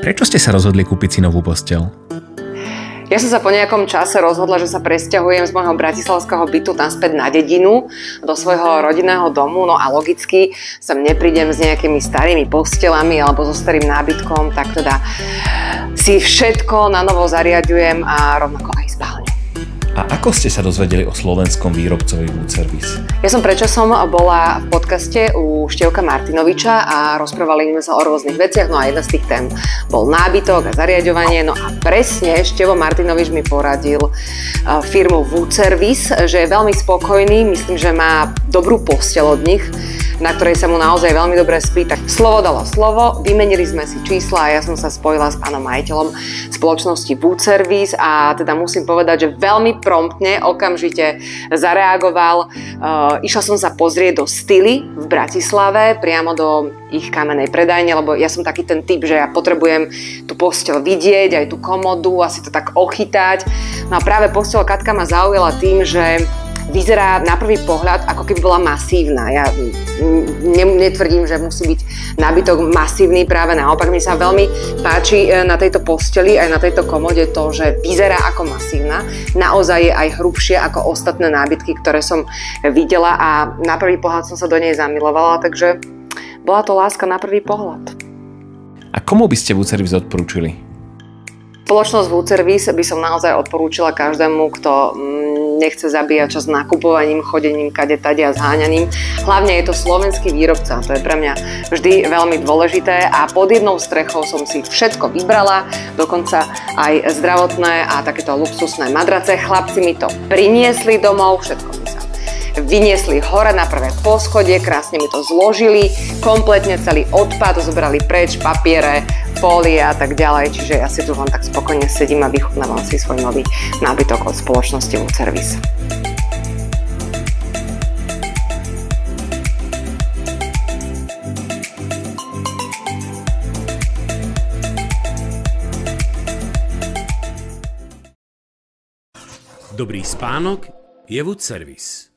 Prečo ste sa rozhodli kúpiť si novú posteľ? Ja som sa po nejakom čase rozhodla, že sa presťahujem z môjho bratislavského bytu naspäť na dedinu, do svojho rodinného domu, no a logicky sem neprídem s nejakými starými postelami alebo so starým nábytkom, tak teda si všetko na novo zariaďujem a rovnako aj spálňu. A ako ste sa dozvedeli o slovenskom výrobcovi Wood Service? Ja som predčasom bola v podcaste u Števka Martinoviča a rozprávali sme sa o rôznych veciach, no a jedna z tých tém bol nábytok a zariaďovanie, no a presne Števo Martinovič mi poradil firmu Wood Service, že je veľmi spokojný, myslím, že má dobrú posteľ od nich, na ktorej sa mu naozaj veľmi dobre spí, tak slovo dalo slovo, vymenili sme si čísla a ja som sa spojila s pánom majiteľom spoločnosti Wood Service a teda musím povedať, že veľmi promptne, okamžite zareagoval. Išla som sa pozrieť do Styly v Bratislave, priamo do ich kamennej predajne, lebo ja som taký ten typ, že ja potrebujem tú posteľ vidieť, aj tú komodu, asi to tak ochytať. No a práve posteľ Katka ma zaujala tým, že vyzerá na prvý pohľad, ako keby bola masívna. Ja netvrdím, že musí byť nábytok masívny, práve naopak. Mne sa veľmi páči na tejto posteli, aj na tejto komode to, že vyzerá ako masívna. Naozaj je aj hrubšie ako ostatné nábytky, ktoré som videla a na prvý pohľad som sa do nej zamilovala, takže bola to láska na prvý pohľad. A komu by ste Wood Service odporúčili? Spoločnosť Wood Service by som naozaj odporúčila každému, kto nechce zabíjať čas nakupovaním, chodením kade tade a zháňaním. Hlavne je to slovenský výrobca, to je pre mňa vždy veľmi dôležité a pod jednou strechou som si všetko vybrala, dokonca aj zdravotné a takéto luxusné madrace. Chlapci mi to priniesli domov, všetko mi sa vyniesli hore na prvé poschodie, krásne mi to zložili, kompletne celý odpad, zobrali preč, papiere, fólie a tak ďalej, čiže ja si tu len tak spokojne sedím a vychutnávam si svoj nový nábytok od spoločnosti Wood Service. Dobrý spánok je Wood Service.